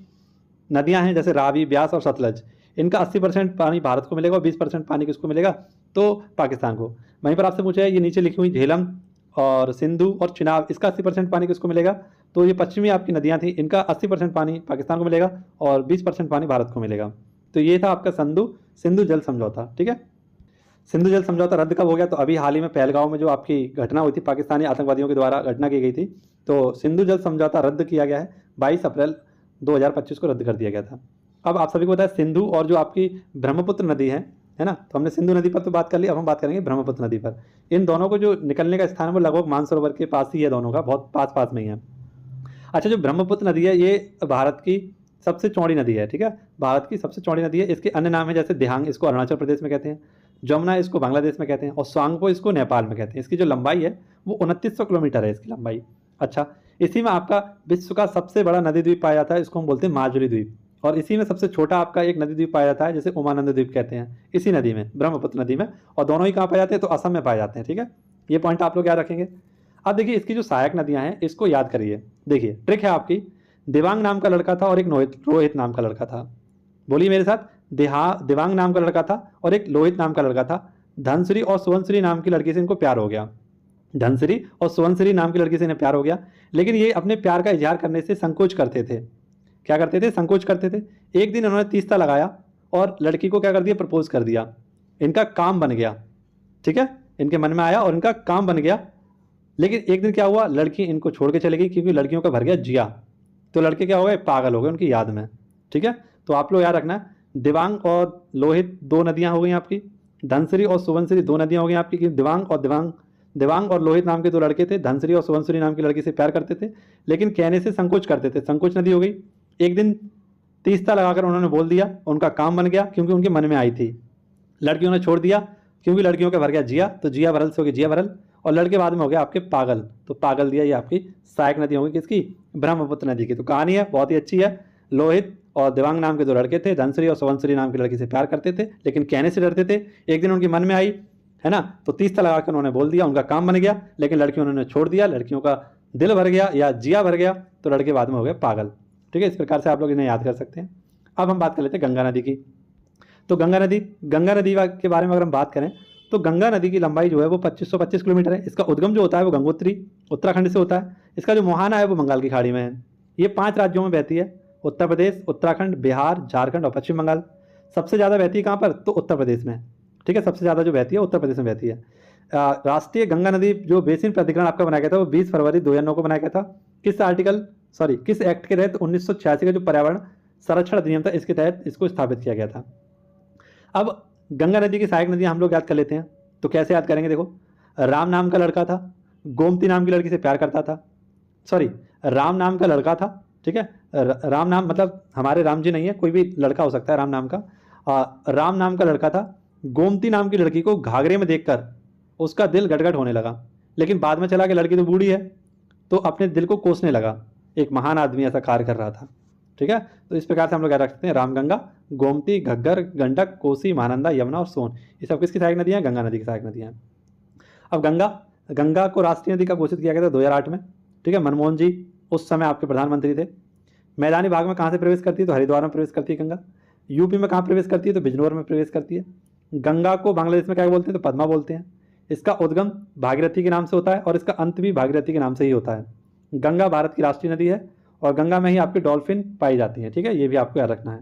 नदियां हैं जैसे रावी, ब्यास और सतलज, इनका 80% पानी भारत को मिलेगा और 20% पानी किसको मिलेगा, तो पाकिस्तान को। वहीं पर आपसे पूछा है ये नीचे लिखी हुई झेलम और सिंधु और चिनाब, इसका 80% पानी किसको मिलेगा, तो ये पश्चिमी आपकी नदियां थी, इनका 80% पानी पाकिस्तान को मिलेगा और 20% पानी भारत को मिलेगा। तो ये था आपका सिंधु जल समझौता। ठीक है, सिंधु जल समझौता रद्द कब हो गया, तो अभी हाल ही में पहलगांव में जो आपकी घटना हुई थी, पाकिस्तानी आतंकवादियों के द्वारा घटना की गई थी, तो सिंधु जल समझौता रद्द किया गया है। 22 अप्रैल 2025 को रद्द कर दिया गया था। अब आप सभी को पता है सिंधु और जो आपकी ब्रह्मपुत्र नदी है ना, तो हमने सिंधु नदी पर तो बात कर ली, अब हम बात करेंगे ब्रह्मपुत्र नदी पर। इन दोनों को जो निकलने का स्थान है वो लगभग मानसरोवर के पास ही है, दोनों का बहुत पास में ही है। अच्छा, जो ब्रह्मपुत्र नदी है ये भारत की सबसे चौड़ी नदी है। ठीक है, भारत की सबसे चौड़ी नदी है। इसके अन्य नाम है जैसे दिहांग, इसको अरुणाचल प्रदेश में कहते हैं, जमुना इसको बांग्लादेश में कहते हैं, और स्वांगपो इसको नेपाल में कहते हैं। इसकी जो लंबाई है वो 2900 किलोमीटर है इसकी लंबाई। अच्छा, इसी में आपका विश्व का सबसे बड़ा नदी द्वीप पाया जाता है, इसको हम बोलते हैं माजुली द्वीप। और इसी में सबसे छोटा आपका एक नदी द्वीप पाया जाता है, जैसे उमानंद द्वीप कहते हैं, इसी नदी में, ब्रह्मपुत्र नदी में। और दोनों ही कहाँ पाए जाते हैं, तो असम में पाए जाते हैं। ठीक है, ये पॉइंट आप लोग याद रखेंगे। अब देखिए, इसकी जो सहायक नदियां हैं इसको याद करिए। देखिए, ट्रिक है आपकी, देवांग नाम का लड़का था और एक रोहित नाम का लड़का था। बोलिए मेरे साथ, देवांग नाम का लड़का था और एक लोहित नाम का लड़का था। धनश्री और सुवनश्री नाम की लड़की से इनको प्यार हो गया। धनश्री और सुवनश्री नाम की लड़की से इन्हें प्यार हो गया, लेकिन ये अपने प्यार का इजहार करने से संकोच करते थे। क्या करते थे, संकोच करते थे। एक दिन इन्होंने तीस्ता लगाया और लड़की को क्या कर दिया, प्रपोज कर दिया। इनका काम बन गया। ठीक है, इनके मन में आया और इनका काम बन गया। लेकिन एक दिन क्या हुआ, लड़की इनको छोड़ के चली गई, क्योंकि लड़कियों का भर गया जिया। तो लड़के क्या हो गए, पागल हो गए उनकी याद में। ठीक है, तो आप लोग याद रखना, दिवांग और लोहित दो नदियां हो गई आपकी, धनश्री और सुवनश्री दो नदियां हो गई आपकी। दिवांग और लोहित नाम के दो लड़के थे, धनश्री और सुवनश्री नाम की लड़की से प्यार करते थे, लेकिन कहने से संकोच करते थे, संकोच नदी हो गई। एक दिन तीस्ता लगाकर उन्होंने बोल दिया, उनका काम बन गया, क्योंकि उनके मन में आई थी। लड़कियों ने छोड़ दिया, क्योंकि लड़कियों का भर गया जिया, तो जिया भरल से हो गई जिया भरल, और लड़के बाद में हो गया आपके पागल। तो पागल दिया ये आपकी सहायक नदी होगी किसकी, ब्रह्मपुत्र नदी की। तो कहानी है बहुत ही अच्छी है। लोहित और दिवांग नाम के दो लड़के थे, धनश्री और सुवनश्री नाम की लड़की से प्यार करते थे, लेकिन कहने से डरते थे। एक दिन उनके मन में आई, है ना, तो तीस्ता लगा कर उन्होंने बोल दिया, उनका काम बन गया, लेकिन लड़कियों उन्होंने छोड़ दिया, लड़कियों का दिल भर गया या जिया भर गया, तो लड़के बाद में हो गए पागल। ठीक है, इस प्रकार से आप लोग इन्हें याद कर सकते हैं। अब हम बात कर लेते हैं गंगा नदी की। तो गंगा नदी के बारे में अगर हम बात करें, तो गंगा नदी की लंबाई जो है वो 2525 किलोमीटर है। इसका उद्गम जो होता है वो गंगोत्री उत्तराखंड से होता है। इसका जो मोहाना है वो बंगाल की खाड़ी में है। ये 5 राज्यों में बहती है, उत्तर प्रदेश, उत्तराखंड, बिहार, झारखंड और पश्चिम बंगाल। सबसे ज़्यादा बहती है कहाँ पर, तो उत्तर प्रदेश में। ठीक है, सबसे ज़्यादा जो बहती है उत्तर प्रदेश में बहती है। राष्ट्रीय गंगा नदी जो बेसिन प्राधिकरण आपका बनाया गया था वो 20 फरवरी 2009 को बनाया गया था। किस एक्ट के तहत, 1986 का जो पर्यावरण संरक्षण अधिनियम था, इसके तहत इसको स्थापित किया गया था। अब गंगा नदी की सहायक नदियां हम लोग याद कर लेते हैं। तो कैसे याद करेंगे, देखो, राम नाम का लड़का था, गोमती नाम की लड़की से प्यार करता था। राम नाम का लड़का था। ठीक है, राम नाम मतलब हमारे राम जी नहीं है, कोई भी लड़का हो सकता है राम नाम का। राम नाम का लड़का था, गोमती नाम की लड़की को घाघरे में देखकर उसका दिल गटगट होने लगा, लेकिन बाद में चला कि लड़की तो बूढ़ी है, तो अपने दिल को कोसने लगा। एक महान आदमी ऐसा कार्य कर रहा था। ठीक है, तो इस प्रकार से हम लोग याद रख सकते हैं, रामगंगा, गोमती, घग्गर, गंडक, कोसी, महानंदा, यमुना और सोन, ये सब किसकी सहायक नदियाँ हैं, गंगा नदी की सहायक नदियाँ हैं। अब गंगा को राष्ट्रीय नदी का घोषित किया गया था 2008 में। ठीक है, मनमोहन जी उस समय आपके प्रधानमंत्री थे। मैदानी भाग में कहाँ से प्रवेश करती है, तो हरिद्वार में प्रवेश करती है गंगा। यूपी में कहाँ प्रवेश करती है, तो बिजनौर में प्रवेश करती है। गंगा को बांग्लादेश में क्या बोलते हैं, तो पद्मा बोलते हैं। इसका उद्गम भागीरथी के नाम से होता है और इसका अंत भी भागीरथी के नाम से ही होता है। गंगा भारत की राष्ट्रीय नदी है और गंगा में ही आपके डॉल्फिन पाई जाती हैं। ठीक है, ये भी आपको याद रखना है।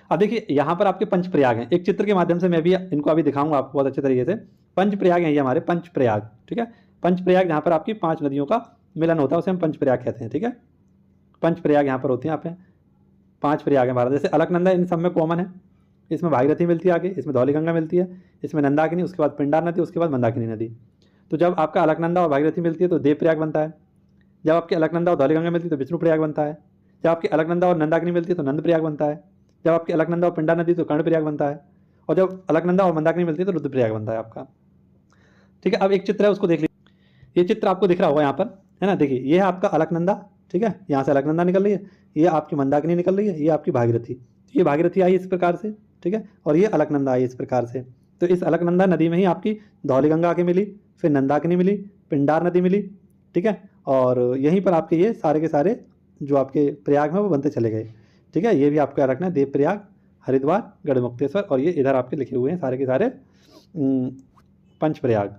अब देखिए, यहाँ पर आपके पंचप्रयाग हैं। एक चित्र के माध्यम से मैं भी इनको अभी दिखाऊंगा आपको बहुत अच्छे तरीके से। पंचप्रयाग हैं ये हमारे, पंचप्रयाग। ठीक है, पंचप्रयाग जहाँ पर आपकी 5 नदियों का मिलन होता है, उसे हम पंचप्रयाग कहते हैं। ठीक है, पंच प्रयाग यहाँ पर होती हैं। यहाँ पे 5 प्रयाग हैं भारत। जैसे अलकनंदा इन सब में कॉमन है, इसमें भागीरथी मिलती है आगे, इसमें धौलीगंगा मिलती है, इसमें नंदाकिनी, उसके बाद पिंडार नदी, उसके बाद मंदाकिनी नदी। तो जब आपका अलकनंदा और भागीरथी मिलती है तो देव प्रयाग बनता है। जब आपकी अलकनंदा और धौलीगंगा मिलती है तो विष्णु प्रयाग बनता है। जब आपकी अलकनंदा और नंदाकिनी मिलती है तो नंद प्रयाग बनता है। जब आपकी अलकनंदा और पिंडार नदी तो कर्ण प्रयाग बनता है। और जब अलकनंदा और मंदाकिनी मिलती है तो रुद्र प्रयाग बनता है आपका। ठीक है, अब एक चित्र है उसको देख लीजिए। ये चित्र आपको दिख रहा होगा यहाँ पर, है ना। देखिए ये है आपका अलकनंदा, ठीक है, यहाँ से अलकनंदा निकल रही है, ये आपकी मंदाकिनी निकल रही है, ये आपकी भागीरथी। ये भागीरथी आई इस प्रकार से, ठीक है, और ये अलकनंदा आई इस प्रकार से। तो इस अलकनंदा नदी में ही आपकी धौलीगंगा आके मिली, फिर नंदाकिनी मिली, पिंडार नदी मिली, ठीक है, और यहीं पर आपके ये सारे के सारे जो आपके प्रयाग हैं वो बनते चले गए। ठीक है, ये भी आपका रखना है, देव प्रयाग, हरिद्वार, गढ़मुक्तेश्वर, और ये इधर आपके लिखे हुए हैं सारे के सारे पंच प्रयाग।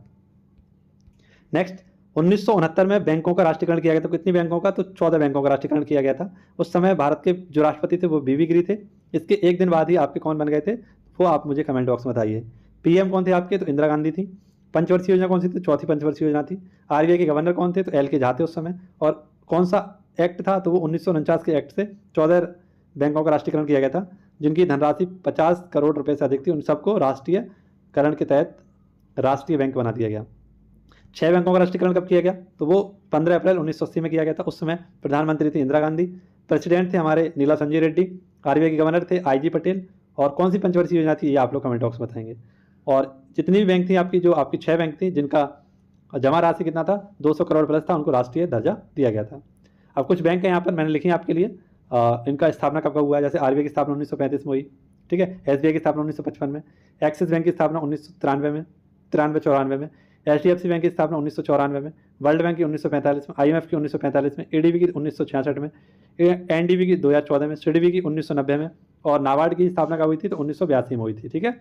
नेक्स्ट, 1969 में बैंकों का राष्ट्रीयकरण किया गया था। कितनी बैंकों का? तो 14 बैंकों का राष्ट्रीयकरण किया गया था। उस समय भारत के जो राष्ट्रपति थे वो बीवी गिरी थे। इसके एक दिन बाद ही आपके कौन बन गए थे वो आप मुझे कमेंट बॉक्स में बताइए। पीएम कौन थे आपके? तो इंदिरा गांधी थी। पंचवर्षीय योजना कौन सी थी? चौथी पंचवर्षीय योजना थी। आरबीआई के गवर्नर कौन थे? तो एल के झा थे उस समय। और कौन सा एक्ट था? तो वो 1949 के एक्ट से 14 बैंकों का राष्ट्रीयकरण किया गया था, जिनकी धनराशि 50 करोड़ रुपए से अधिक थी। उन सबको राष्ट्रीयकरण के तहत राष्ट्रीय बैंक बना दिया गया। 6 बैंकों का राष्ट्रीयकरण कब किया गया? तो वो 15 अप्रैल 1980 में किया गया था। उस समय प्रधानमंत्री थी इंदिरा गांधी, प्रेसिडेंट थे हमारे नीला संजय रेड्डी, आरबीआई के गवर्नर थे आईजी पटेल। और कौन सी पंचवर्षीय योजना थी ये आप लोग कमेंट बॉक्स में बताएंगे। और जितनी भी बैंक थी आपकी, जो आपकी 6 बैंक थी जिनका जमा राशि कितना था 200 करोड़ प्लस था, उनको राष्ट्रीय दर्जा दिया गया था। अब कुछ बैंक हैं यहाँ पर मैंने लिखी है आपके लिए, इनका स्थापना कब हुआ है। जैसे आरबीआई की स्थापना 1935 में हुई, ठीक है, एसबीआई की स्थापना 1955 में, एक्सिस बैंक की स्थापना 1993 में, 93-94 में, एचडीएफसी बैंक की स्थापना 1994 में, वर्ल्ड बैंक की 1945 में, आईएमएफ की 1945 में, एडीबी की 1966 में, एनडीबी की 2014 में, सीडीबी की 1990 में, और नाबार्ड की स्थापना कब हुई थी? तो 1982 में हुई थी। ठीक है,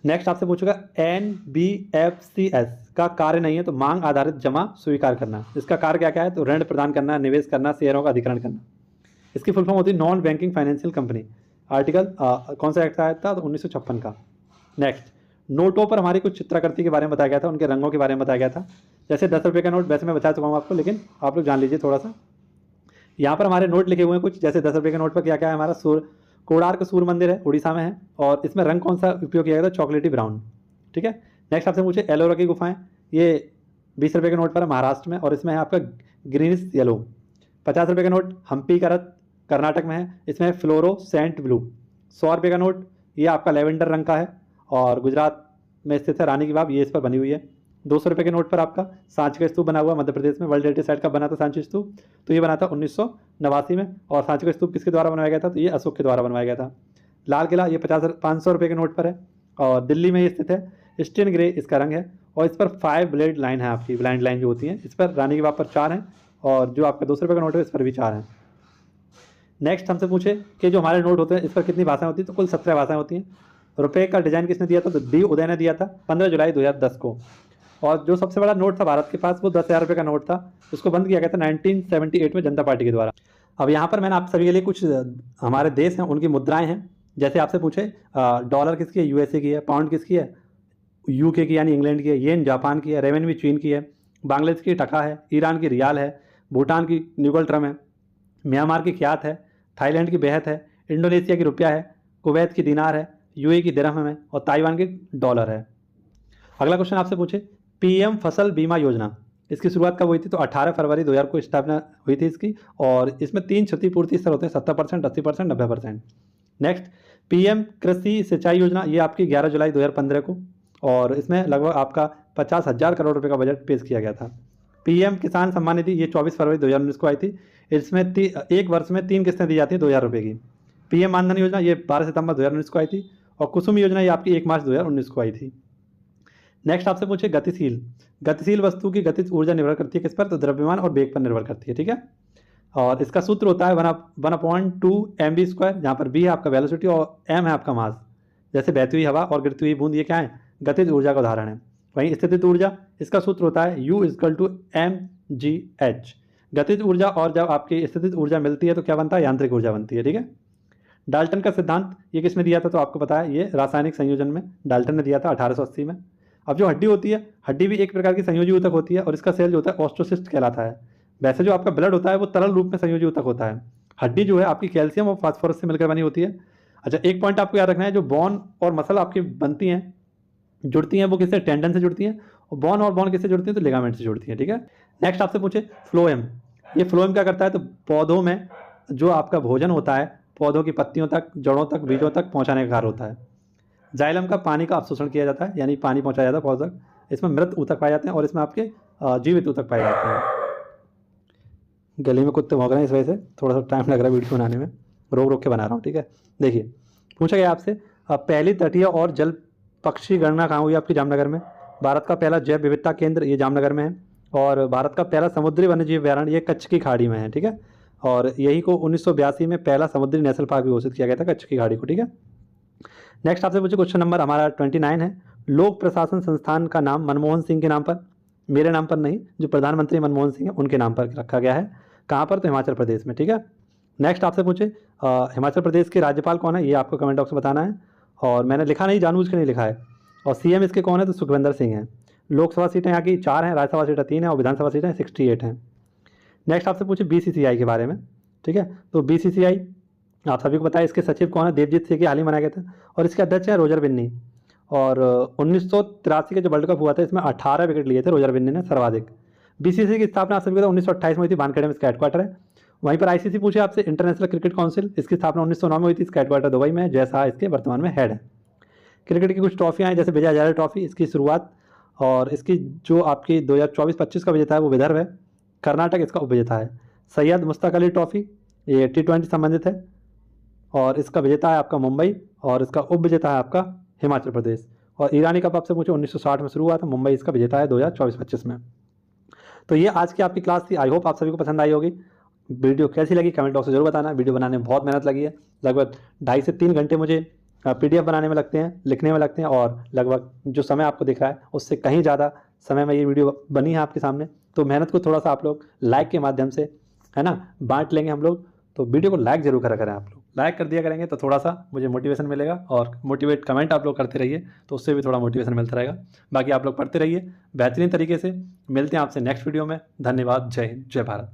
नेक्स्ट आपसे पूछूंगा एनबीएफसीएस का कार्य नहीं है तो मांग आधारित जमा स्वीकार करना। इसका कार्य क्या क्या है? तो ऋण प्रदान करना, निवेश करना, शेयरों का अधिग्रहण करना। इसकी फुल फॉर्म होती है non banking financial company. Article कौन सा एक्ट आया था? तो 1956 का। नेक्स्ट, नोटों पर हमारी कुछ चित्रकृति के बारे में बताया गया था, उनके रंगों के बारे में बताया गया था। जैसे 10 रुपये का नोट, वैसे मैं बता चुका हूँ आपको, लेकिन आप लोग जान लीजिए थोड़ा सा। यहाँ पर हमारे नोट लिखे हुए हैं कुछ, जैसे 10 रुपये के नोट पर क्या क्या है हमारा? कोणार्क सूर्य मंदिर है, उड़ीसा में है, और इसमें रंग कौन सा उपयोग किया गया था? चॉकलेटी ब्राउन। ठीक है, नेक्स्ट आपसे पूछे एलोरा की गुफाएं, ये 20 रुपये के नोट पर है महाराष्ट्र में, और इसमें है आपका ग्रीनिश येलो। 50 रुपये का नोट हम्पी का रथ कर्नाटक में है, इसमें फ्लोरोसेंट ब्लू। 100 रुपये का नोट ये आपका लेवेंडर रंग का है और गुजरात में स्थित है, रानी की बाग, ये इस पर बनी हुई है। 200 रुपये के नोट पर आपका सांची का स्तूप बना हुआ मध्य प्रदेश में, वर्ल्ड हेरिटेज साइट का बना था सांची स्तूप, तो ये बना था 1989 में। और सांची का स्तूप किसके द्वारा बनवाया गया था? तो ये अशोक के द्वारा बनवाया गया था। लाल किला ये 500 रुपये के नोट पर है और दिल्ली में ये स्थित है। स्टेन ग्रे इसका रंग है और इस पर 5 ब्लेड लाइन है आपकी, ब्लाइंड लाइन जो होती है, इस पर रानी की बाग पर 4 हैं, और जो आपका 200 रुपये का नोट है इस पर भी 4 हैं। नेक्स्ट हमसे पूछे कि जो हमारे नोट होते हैं इस पर कितनी भाषाएं होती हैं? तो कुल 17 भाषाएं होती हैं। रुपये का डिजाइन किसने दिया था? तो डी उदय ने दिया था 15 जुलाई 2010 को। और जो सबसे बड़ा नोट था भारत के पास वो 10,000 रुपये का नोट था, उसको बंद किया गया था 1978 में जनता पार्टी के द्वारा। अब यहाँ पर मैंने आप सभी के लिए कुछ हमारे देश हैं उनकी मुद्राएं हैं। जैसे आपसे पूछे डॉलर किसकी है? यूएसए की है। पाउंड किसकी है? यूके की यानी इंग्लैंड की है। येन जापान की है। रेवेन्यू चीन की है। बांग्लादेश की टका है। ईरान की रियाल है। भूटान की न्यूगल ट्रम है। म्यांमार की क्यात है। थाईलैंड की बेहत है। इंडोनेशिया की रुपया है। कुवैत की दिनार है। यूएई की दिरहम है और ताइवान की डॉलर है। अगला क्वेश्चन आपसे पूछे पीएम फसल बीमा योजना, इसकी शुरुआत कब हुई थी? तो 18 फरवरी 2000 को स्थापना हुई थी इसकी, और इसमें 3 क्षतिपूर्ति स्तर होते हैं, 70%, 80%, 90%। नेक्स्ट, पीएम कृषि सिंचाई योजना, ये आपकी 11 जुलाई 2015 को, और इसमें लगभग आपका 50,000 करोड़ रुपए का बजट पेश किया गया था। पीएम किसान सम्मान निधि, ये 24 फरवरी 2019 को आई थी। इसमें एक वर्ष में 3 किस्तें दी जाती हैं 2,000 रुपये की। पीएम मानधन योजना, ये 12 सितंबर 2019 को आई थी, और कुसुम योजना ये आपकी 1 मार्च 2019 को आई थी। नेक्स्ट आपसे पूछे गतिशील वस्तु की गतिज ऊर्जा निर्भर करती है किस पर? तो द्रव्यमान और वेग पर निर्भर करती है। ठीक है, और इसका सूत्र होता है 1/2 mv², जहाँ पर b है आपका वेलोसिटी और m है आपका मास। जैसे बहती हुई हवा और गिरती हुई बूंद, ये क्या है? गतिज ऊर्जा का उदाहरण है। वहीं स्थितिज ऊर्जा, इसका सूत्र होता है U = mgh। गतिज ऊर्जा और जब आपकी स्थितिज ऊर्जा मिलती है तो क्या बनता है? यांत्रिक ऊर्जा बनती है। ठीक है, डाल्टन का सिद्धांत ये किसने दिया था? तो आपको पता है ये रासायनिक संयोजन में डाल्टन ने दिया था 1880 में। अब जो हड्डी होती है, हड्डी भी एक प्रकार की संयोजी ऊतक होती है, और इसका सेल जो होता है ऑस्ट्रोसिस्ट कहलाता है। वैसे जो आपका ब्लड होता है वो तरल रूप में संयोजी ऊतक होता है। हड्डी जो है आपकी कैल्शियम और फास्फोरस से मिलकर बनी होती है। अच्छा, एक पॉइंट आपको याद रखना है, जो बोन और मसल आपकी बनती हैं, जुड़ती हैं, वो किससे? टेंडन से जुड़ती हैं। और बोन और बोन किससे जुड़ती हैं? तो लिगामेंट से जुड़ती हैं। ठीक है। नेक्स्ट आपसे पूछे फ्लोएम। ये फ्लोएम क्या करता है? तो पौधों में जो आपका भोजन होता है, पौधों की पत्तियों तक, जड़ों तक, बीजों तक पहुंचाने का कार्य होता है। जाइलम का पानी का अवशोषण किया जाता है, यानी पानी पहुंचाया जाता है पौधों तक। इसमें मृत ऊतक पाए जाते हैं और इसमें आपके जीवित ऊतक पाए जाते हैं। गले में कुत्ते भौंक रहे हैं, इस वजह से थोड़ा सा टाइम लग रहा है वीडियो बनाने में, रोक रोक के बना रहा हूँ। ठीक है। देखिए, पूछा गया आपसे पहली तटीय और जल पक्षी गणना कहाँ हुई आपकी? जामनगर में। भारत का पहला जैव विविधता केंद्र ये जामनगर में है। और भारत का पहला समुद्री वन्यजीव अभयारण्य ये कच्छ की खाड़ी में है। ठीक है। और यही को 1982 में पहला समुद्री नेशनल पार्क भी घोषित किया गया था, कच्छ की खाड़ी को। ठीक है। नेक्स्ट आपसे पूछे क्वेश्चन नंबर हमारा 29 है। लोक प्रशासन संस्थान का नाम मनमोहन सिंह के नाम पर, मेरे नाम पर नहीं, जो प्रधानमंत्री मनमोहन सिंह है उनके नाम पर रखा गया है। कहाँ पर? तो हिमाचल प्रदेश में। ठीक है। नेक्स्ट आपसे पूछे हिमाचल प्रदेश के राज्यपाल कौन है? ये आपको कमेंट बॉक्स में बताना है। और मैंने लिखा नहीं, जानबूझ के नहीं लिखा है। और सीएम इसके कौन है? तो सुखविंदर सिंह हैं। लोकसभा सीटें यहाँ की 4 हैं, राज्यसभा सीटें 3 हैं और विधानसभा सीटें 68 हैं। नेक्स्ट आपसे पूछे बीसीसीआई के बारे में। ठीक है। तो बीसीसीआई आप सभी को पता है, इसके सचिव कौन है? देवजीत सिंह, हाल ही मनाया गया था। और इसके अध्यक्ष हैं रोजर बिन्नी। और 1983 का जो वर्ल्ड कप हुआ था, इसमें 18 विकेट लिए थे रोजर बिन्नी ने, सर्वाधिक। बीसीसीआई की स्थापना आप सभी को 1928 में हुई थी, वानखेड़े में इसका हेडक्वार्टर है। वहीं पर आईसीसी पूछे आपसे, इंटरनेशनल क्रिकेट काउंसिल, इसकी स्थापना 1909 में हुई थी, इसका हेडक्वार्टर दुबई में है। जैसा इसके वर्तमान में हेड है। क्रिकेट की कुछ ट्रॉफियाँ हैं, जैसे विजय हजारे ट्रॉफी, इसकी शुरुआत और इसकी जो आपकी 2024-25 का विजेता है वो विदर्भ है। कर्नाटक इसका उपविजेता है। सैयद मुश्ताक अली ट्रॉफी, ये T20 संबंधित है और इसका विजेता है आपका मुंबई और इसका उपविजेता है आपका हिमाचल प्रदेश। और ईरानी कप आपसे पूछे 1960 में शुरू हुआ था, मुंबई इसका विजेता है 2024-25 में। तो ये आज की आपकी क्लास थी। आई होप आप सभी को पसंद आई होगी। वीडियो कैसी लगी कमेंट बॉक्स में जरूर बताना। वीडियो बनाने में बहुत मेहनत लगी है, लगभग 2.5 से 3 घंटे मुझे PDF बनाने में लगते हैं, लिखने में लगते हैं। और लगभग जो समय आपको दिख रहा है उससे कहीं ज़्यादा समय में ये वीडियो बनी है आपके सामने। तो मेहनत को थोड़ा सा आप लोग लाइक के माध्यम से, है ना, बांट लेंगे हम लोग। तो वीडियो को लाइक जरूर करा करें आप लोग। लाइक कर दिया करेंगे तो थोड़ा सा मुझे मोटिवेशन मिलेगा, और मोटिवेट कमेंट आप लोग करते रहिए तो उससे भी थोड़ा मोटिवेशन मिलता रहेगा। बाकी आप लोग पढ़ते रहिए बेहतरीन तरीके से। मिलते हैं आपसे नेक्स्ट वीडियो में। धन्यवाद। जय हिंद, जय भारत।